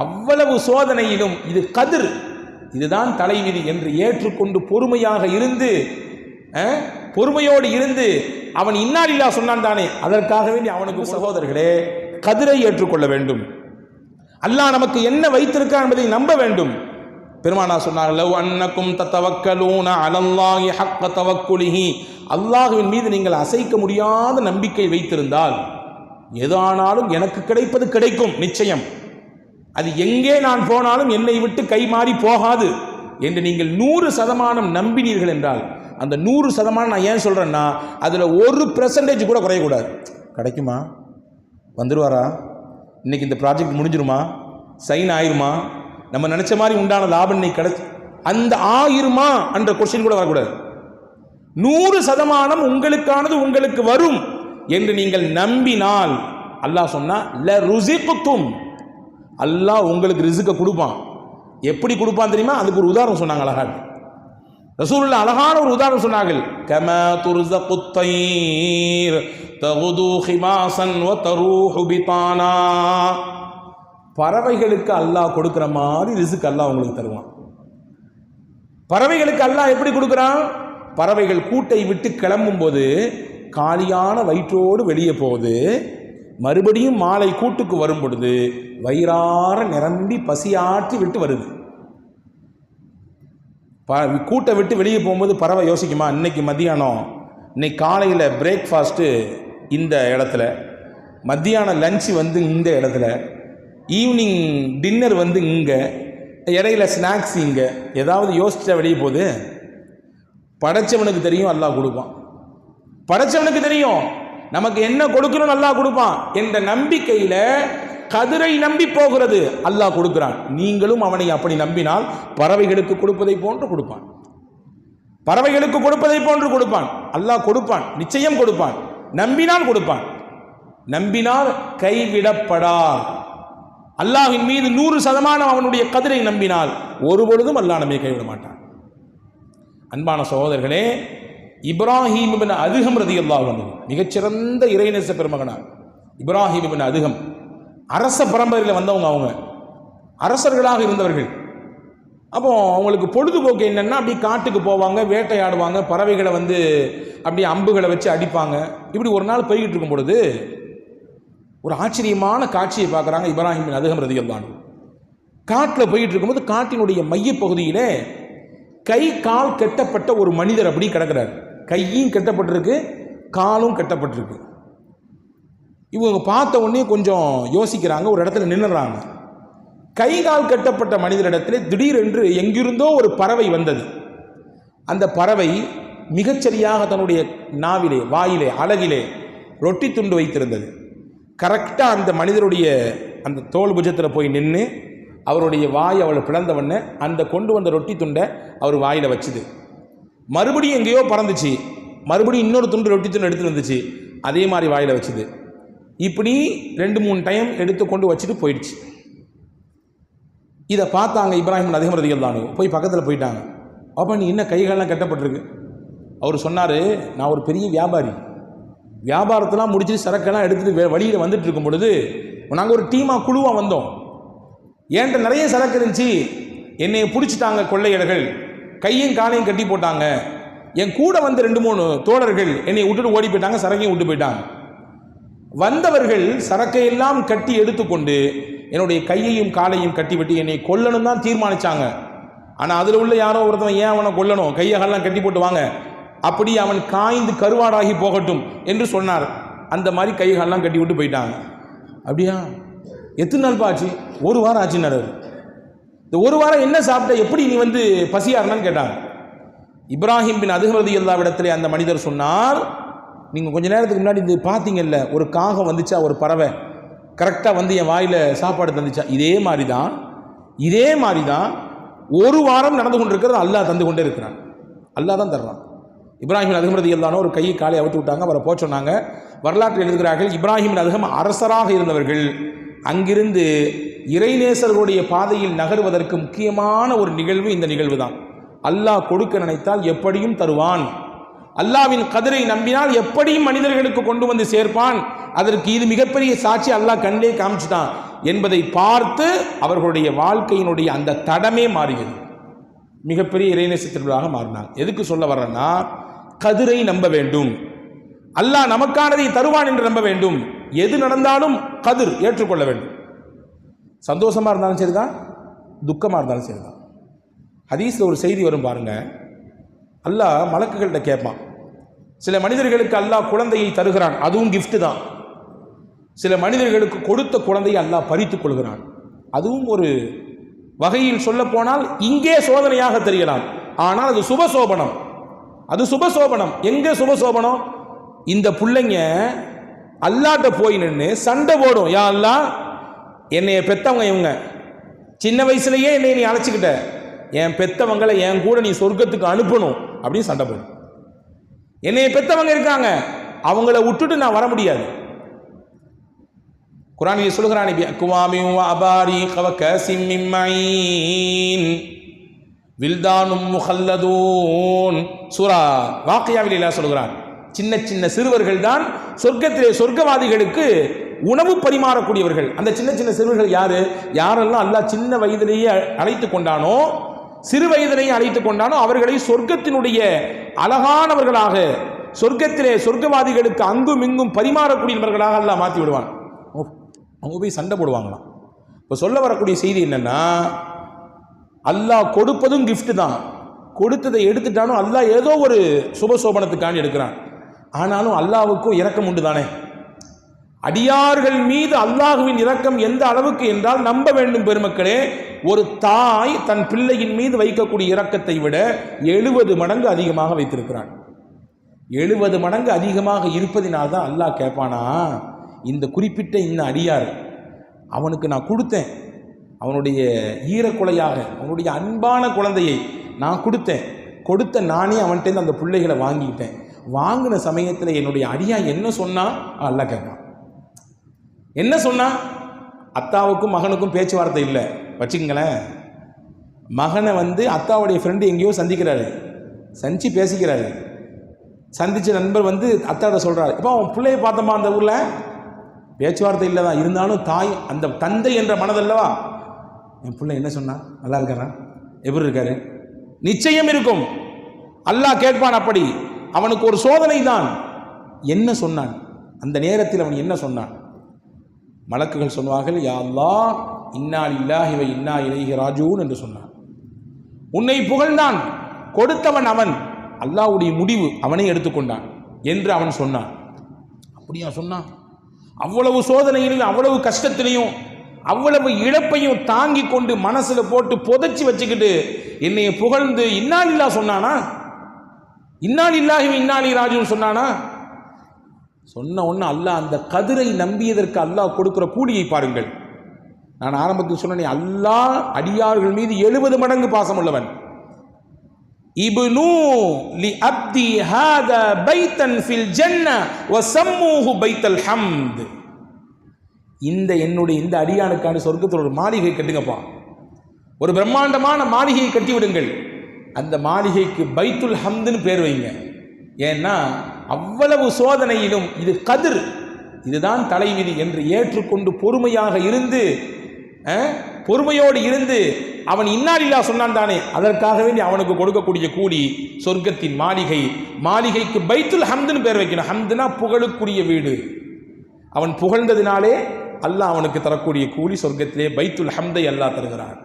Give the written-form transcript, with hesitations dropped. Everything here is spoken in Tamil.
அவ்வளவு சோதனையிலும் இது கதிர், இதுதான் தலைவிதி என்று ஏற்றுக்கொண்டு பொறுமையாக இருந்து, பொறுமையோடு இருந்து அவன் இன்னாலில்லா சொன்னான் தானே, அதற்காக வேண்டி அவனுக்கு சகோதரர்களே கதிரை ஏற்றுக்கொள்ள வேண்டும். அல்லாஹ் நமக்கு என்ன வைத்திருக்கான் என்பதை நம்ப வேண்டும். பெருமானா சொன்னார், லவ் அன்னக்கும் தத்தவக்கலூன அலல்லாஹி ஹக்க தவக்குலிஹி, அல்லாஹ்வின் மீது நீங்கள் அசைக்க முடியாத நம்பிக்கை வைத்திருந்தால் எதானாலும் எனக்கு கிடைப்பது கிடைக்கும் நிச்சயம், அது எங்கே நான் போனாலும் என்னை விட்டு கை மாறி போகாது என்று நீங்கள் 100% நம்பினீர்கள் என்றால், அந்த 100% நான் ஏன் சொல்றேன்னா அதுல 1% கூட குறையக்கூடாது. கிடைக்குமா, வந்துடுவாரா, இன்னைக்கு இந்த ப்ராஜெக்ட் முடிஞ்சிருமா, சைன் ஆயிருமா, நம்ம நினைச்ச மாதிரி உண்டான லாபம் இன்னைக்கு கிடைச்சு, அந்த ஆயிருமா என்ற கொஸ்டின் கூட வரக்கூடாது. 100% உங்களுக்கானது உங்களுக்கு வரும் என்று நீங்கள் நம்பினால், அல்லாஹ் சொன்னா ல ருஸிக்தும், அல்லாஹ் உங்களுக்கு ரிஸ்க கொடுப்பான். எப்படி கொடுப்பான் தெரியுமா? அதுக்கு ஒரு உதாரணம் சொன்னாங்க அழகா. ரசூலுல்லாஹ் அழகான ஒரு உதாரணம் சொன்னார்கள். கமா துர்ஸகுத் தைர் தகுது ஹிமாசன் வ தரூஹு பிதானா, பறவைகளுக்கு அல்லாஹ் கொடுக்கிற மாதிரி ரிஸ்க் அல்லாஹ் உங்களுக்கு தருவான். பறவைகளுக்கு அல்லாஹ் எப்படி கொடுக்குறான்? பறவைகள் கூட்டை விட்டு கிளம்பும் போது காலியான வயிற்றோடு வெளியே போகுது, மறுபடியும் மாலை கூட்டுக்கு வரும் பொழுது வயிறார நிரம்பி பசியாற்றி விட்டு வருது. கூட்டை விட்டு வெளியே போகும்போது பறவை யோசிக்குமா, இன்னைக்கு மத்தியானம், இன்னைக்கு காலையில் பிரேக்ஃபாஸ்ட்டு இந்த இடத்துல, மத்தியானம் லஞ்சு வந்து இந்த இடத்துல, ஈவினிங் டின்னர் வந்து இங்கே, இடையில ஸ்நாக்ஸ் இங்கே, ஏதாவது யோசிச்சா வெளியே போகுது. படைச்சவனுக்கு தெரியும் அல்லாஹ் கொடுப்பான், படைச்சவனுக்கு தெரியும் நமக்கு என்ன கொடுக்கணும் அல்லாஹ் கொடுப்பான் என்ற நம்பிக்கையில கதிரை நம்பி போகிறது, அல்லாஹ் கொடுக்கிறான். நீங்களும் அவனை அப்படி நம்பினால் பறவைகளுக்கு கொடுப்பதை போன்று கொடுப்பான், பறவைகளுக்கு கொடுப்பதை போன்று கொடுப்பான். அல்லாஹ் கொடுப்பான், நிச்சயம் கொடுப்பான். நம்பினால் கொடுப்பான், நம்பினால் கைவிடப்படா. அல்லாஹ்வின் மீது 100% அவனுடைய கதிரை நம்பினால் ஒருபொழுதும் அல்லாஹ் நம்மை கைவிட மாட்டான். அன்பான சகோதரர்களே, இப்ராஹிம் இப்னு அதுகம் ரலியல்லாஹு அன்ஹு மிகச்சிறந்த இறைநேச பெருமகனார். இப்ராஹிம் இப்னு அதுகம் அரச பரம்பரையில் வந்தவங்க, அவங்க அரசர்களாக இருந்தவர்கள். அப்போ அவங்களுக்கு பொழுதுபோக்கு என்னன்னா, அப்படி காட்டுக்கு போவாங்க, வேட்டையாடுவாங்க, பறவைகளை வந்து அப்படி அம்புகளை வச்சு அடிப்பாங்க. இப்படி ஒரு நாள் போய்கிட்டு இருக்கும் பொழுது ஒரு ஆச்சரியமான காட்சியை பார்க்குறாங்க இப்ராஹிம் இப்னு அதுகம் ரலியல்லாஹு அன்ஹு. காட்டில் போயிட்டு இருக்கும்போது காட்டினுடைய மையப்பகுதியிலே கை கால் கெட்டப்பட்ட ஒரு மனிதர் அப்படி கிடக்கிறார். கையும் கெட்டப்பட்டிருக்கு, காலும் கெட்டப்பட்டிருக்கு. இவங்க பார்த்த உடனே கொஞ்சம் யோசிக்கிறாங்க, ஒரு இடத்துல நின்றுறாங்க. கை கால் கட்டப்பட்ட மனிதரிடத்திலே திடீரென்று எங்கிருந்தோ ஒரு பறவை வந்தது. அந்த பறவை மிகச்சரியாக தன்னுடைய நாவிலே, வாயிலே, அலகிலே ரொட்டி துண்டு வைத்திருந்தது. கரெக்டாக அந்த மனிதருடைய அந்த தோல் புஜத்தில் போய் நின்று அவருடைய வாய் அவளை பிளந்தவொடனே அந்த கொண்டு வந்த ரொட்டி துண்டை அவர் வாயில் வச்சுது. மறுபடியும் எங்கேயோ பறந்துச்சு, மறுபடியும் இன்னொரு துண்டு ரொட்டி துண்டு எடுத்துட்டு வந்துச்சு, அதே மாதிரி வாயில் வச்சுது. இப்படி 2-3 டைம் எடுத்து கொண்டு வச்சுட்டு போயிடுச்சு. இதை பார்த்தாங்க இப்ராஹிம் அதுகம் ரலியல்லாஹு அன்ஹு, போய் பக்கத்தில் போயிட்டாங்க. அப்போ நீ என்ன கைகாலெலாம் கட்டப்பட்டிருக்கு? அவர் சொன்னார், நான் ஒரு பெரிய வியாபாரி, வியாபாரத்தெல்லாம் முடிச்சுட்டு சரக்கெல்லாம் எடுத்துகிட்டு வழியில் வந்துட்டு இருக்கும் பொழுது நாங்கள் ஒரு டீமாக குழுவாக வந்தோம். என்கிட்ட நிறைய சரக்கு இருந்துச்சு, என்னை பிடிச்சிட்டாங்க கொள்ளையர்கள், கையும் காலையும் கட்டி போட்டாங்க. என் கூட வந்து 2-3 தோழர்கள் என்னை விட்டுட்டு ஓடி போயிட்டாங்க, சரக்கையும் விட்டு போயிட்டாங்க. வந்தவர்கள் சரக்கையெல்லாம் கட்டி எடுத்துக்கொண்டு என்னுடைய கையையும் காலையும் கட்டிவிட்டு என்னை கொல்லணும் தான் தீர்மானிச்சாங்க. ஆனால் அதில் உள்ள யாரோ ஒருத்தவன், ஏன் அவனை கொல்லணும், கையெல்லாம் கட்டி போட்டு வாங்க, அப்படி அவன் காய்ந்து கருவாடாகி போகட்டும் என்று சொன்னார். அந்த மாதிரி கையெல்லாம் கட்டி விட்டு போயிட்டாங்க. அப்படியா, எத்தனை நாள் ஆச்சு? 1 வாரம் ஆச்சுன்னாரு. இந்த 1 வாரம் என்ன சாப்பிட்ட, எப்படி நீ வந்து பசியாருன்னு கேட்டாங்க. இப்ராஹிம் பின் அதுகம் ரலியல்லாஹு இடத்துல அந்த மனிதர் சொன்னார், நீங்கள் கொஞ்ச நேரத்துக்கு முன்னாடி இது பார்த்தீங்கல்ல, ஒரு காகம் வந்துச்சா, ஒரு பறவை கரெக்டாக வந்து என் வாயில் சாப்பாடு தந்துச்சா, இதே மாதிரி தான் 1 வாரம் நடந்து கொண்டிருக்கிறது. அல்லாஹ் தந்து கொண்டே இருக்கிறான், அல்லாஹ் தான் தர்றான். இப்ராஹிம் அதுகம் ரலியல்லாஹு அன்ஹு ஒரு கையை காலை அவுத்து விட்டாங்க, அவரை போக சொன்னாங்க. வரலாற்றில் எழுதுகிறார்கள், இப்ராஹிம் அதுகம் அரசராக இருந்தவர்கள். அங்கிருந்து இறைநேசர்களுடைய பாதையில் நகர்வதற்கு முக்கியமான ஒரு நிகழ்வு இந்த நிகழ்வு தான். அல்லாஹ் கொடுக்க நினைத்தால் எப்படியும் தருவான், அல்லாஹ்வின் கதிரை நம்பினால் எப்படியும் மனிதர்களுக்கு கொண்டு வந்து சேர்ப்பான். அதற்கு இது மிகப்பெரிய சாட்சி. அல்லாஹ் கண்ணிலே காமிச்சுட்டான். என்பதை பார்த்து அவர்களுடைய வாழ்க்கையினுடைய அந்த தடமே மாறியது. மிகப்பெரிய இறைநேசத்திற்காக மாறினாங்க. எதுக்கு சொல்ல வர்றேன்னா, கதிரை நம்ப வேண்டும், அல்லாஹ் நமக்கானதை தருவான் என்று நம்ப வேண்டும். எது நடந்தாலும் கதிர் ஏற்றுக்கொள்ள வேண்டும். சந்தோஷமா இருந்தாலும் சரிதான், துக்கமா இருந்தாலும் சரிதான். ஹதீஸ்ல ஒரு செய்தி வரும் பாருங்க. அல்லாஹ் மலக்குகள்கிட்ட கேட்பான். சில மனிதர்களுக்கு அல்லாஹ் குழந்தையை தருகிறான், அதுவும் கிஃப்ட் தான். சில மனிதர்களுக்கு கொடுத்த குழந்தையை அல்லாஹ் பறித்துக் கொள்கிறான், அதுவும் ஒரு வகையில் சொல்ல போனால் இங்கே சோதனையாக தெரியலாம். ஆனால் அது சுபசோபனம். அது சுபசோபனம். எங்கே சுபசோபனம்? இந்த பிள்ளைங்க அல்லாட்ட போய் நின்று சண்டை போடும். யா அல்லாஹ், என்னைய பெத்தவங்க இவங்க, சின்ன வயசுலயே என்னை நீ அழைச்சிக்கிட்ட, என் பெத்தவங்களை என் கூட நீ சொர்க்கத்துக்கு அனுப்பணும் அப்படின்னு சண்டை போடும். என்னைய பெத்தவங்க இருக்காங்க, அவங்கள விட்டுட்டு நான் வர முடியாது. குர்ஆனில் சொல்கிறான், அக்வாமின் வ அபாரீக வ காஸிம் மின் மஈன் வில்தானும் முஹல்லதூன். சூரா வாக்கியாவில் அல்லாஹ் சொல்கிறான், சின்ன சின்ன சிறுவர்கள் தான் சொர்க்கத்திலே சொர்க்கவாதிகளுக்கு உணவு பரிமாறக்கூடியவர்கள். அந்த சின்ன சின்ன சிறுவர்கள் யாரு? யாரெல்லாம் அல்லாஹ் சின்ன வயதிலேயே அழைத்து கொண்டானோ, சிறு வயதிலேயே அழைத்து கொண்டானோ, அவர்களை சொர்க்கத்தினுடைய அழகானவர்களாக, சொர்க்கத்திலே சொர்க்கவாதிகளுக்கு அங்கும் இங்கும் பரிமாறக்கூடியவர்களாக அல்லாஹ் மாற்றி விடுவான். அவங்க போய் சண்டை போடுவாங்களாம். இப்போ சொல்ல வரக்கூடிய செய்தி என்னன்னா, அல்லாஹ் கொடுப்பதும் கிஃப்ட் தான். கொடுத்ததை எடுத்துட்டாலும் அல்லாஹ் ஏதோ ஒரு சுபசோபனத்துக்காண்டி எடுக்கிறான். ஆனாலும் அல்லாஹ்வுக்கும் இரக்கம் உண்டு தானே. அடியார்கள் மீது அல்லாஹுவின் இரக்கம் எந்த அளவுக்கு என்றால், நம்ப வேண்டும் பெருமக்களே, ஒரு தாய் தன் பிள்ளையின் மீது வைக்கக்கூடிய இரக்கத்தை விட 70 மடங்கு அதிகமாக வைத்திருக்கிறான். 70 மடங்கு அதிகமாக இருப்பதினால்தான் அல்லாஹ் கேட்பானா, இந்த குறிப்பிட்ட இந்த அடியார், அவனுக்கு நான் கொடுத்தேன், அவனுடைய ஈரக்குலையாக அவனுடைய அன்பான குழந்தையை நான் கொடுத்தேன், கொடுத்த நானே அவன்கிட்ட அந்த பிள்ளைகளை வாங்கிக்கிட்டேன். வாங்கின சமயத்தில் என்னுடைய அடியா என்ன சொன்னா? அல்லாஹ் கேட்பான். என்ன சொன்னா? அத்தாவுக்கும் மகனுக்கும் பேச்சுவார்த்தை இல்லை வச்சுக்கங்களேன். மகனை அத்தாவுடைய ஃப்ரெண்டு எங்கேயோ சந்திக்கிறாரு, சந்திச்சு பேசிக்கிறாரு. சந்திச்ச நண்பர் அத்தாட்ட சொல்றாரு, இப்போ அவன் பிள்ளையை பார்த்தோமா அந்த ஊர்ல, பேச்சுவார்த்தை இல்லை தான், இருந்தாலும் தாய் அந்த தந்தை என்ற மனதல்லவா, என் பிள்ளை என்ன சொன்னா, நல்லா இருக்காரா, எப்படி இருக்காரு, நிச்சயம் இருக்கும். அல்லாஹ் கேட்பான். அப்படி அவனுக்கு ஒரு சோதனை தான். என்ன சொன்னான் அந்த நேரத்தில்? அவன் என்ன சொன்னான்? மலக்குகள் சொன்னார்கள், யா அல்லாஹ், இன்னா லில்லாஹி வ இன்னா இலைஹி ராஜிஊன் என்று சொன்னான். உன்னை புகழ்ந்தான், கொடுத்தவன் அவன், அல்லாஹ்வுடைய முடிவு அவனை எடுத்துக்கொண்டான் என்று அவன் சொன்னான். அப்படியா சொன்னான்? அவ்வளவு சோதனையிலையும் அவ்வளவு கஷ்டத்திலையும் அவ்வளவு இழப்பையும் தாங்கி கொண்டு மனசுல போட்டு புதைச்சி வச்சுக்கிட்டு என்னைய புகழ்ந்து இன்னா லில்லாஹ் சொன்னானா? இன்னா லில்லாஹி வ இன்னா இலைஹி ராஜிஊன் சொன்னானா? சொன்ன ஒன்று அல்லாஹ் அந்த கதிரை நம்பியதற்கு அல்லாஹ் கொடுக்கிற கூலியை பாருங்கள். நான் ஆரம்பத்தில் சொன்னேன், அல்லாஹ் அடியார்கள் மீது 70 மடங்கு பாசம் உள்ளவன். இப்னு லி அப்தி ஹாதா பைத்தன் ஃபில் ஜன்னah வ சம்மூஹு பைத்தல் ஹம்த். இந்த அடியானுக்கான சொர்க்கத்தில் ஒரு மாளிகை கட்டுங்கப்பா, ஒரு பிரம்மாண்டமான மாளிகையை கட்டி விடுங்கள். அந்த மாளிகைக்கு பைத்துல் ஹம்துன்னு பேர் வைங்க. ஏன்னா அவ்வளவு சோதனையிலும் இது கதிர், இதுதான் தலைவிதி என்று ஏற்றுக்கொண்டு பொறுமையாக இருந்து, பொறுமையோடு இருந்து அவன் இன்னா லில்லாஹ் சொன்னான் தானே, அதற்காக வேண்டி அவனுக்கு கொடுக்கக்கூடிய கூலி சொர்க்கத்தின் மாளிகை. மாளிகைக்கு பைத்துல் ஹம்துன்னு பேர் வைக்கணும். ஹம்துனா புகழுக்குரிய வீடு. அவன் புகழ்ந்ததினாலே அல்லாஹ் அவனுக்கு தரக்கூடிய கூலி சொர்க்கத்திலே பைத்துல் ஹம்தை அல்லாஹ் தருகிறான்.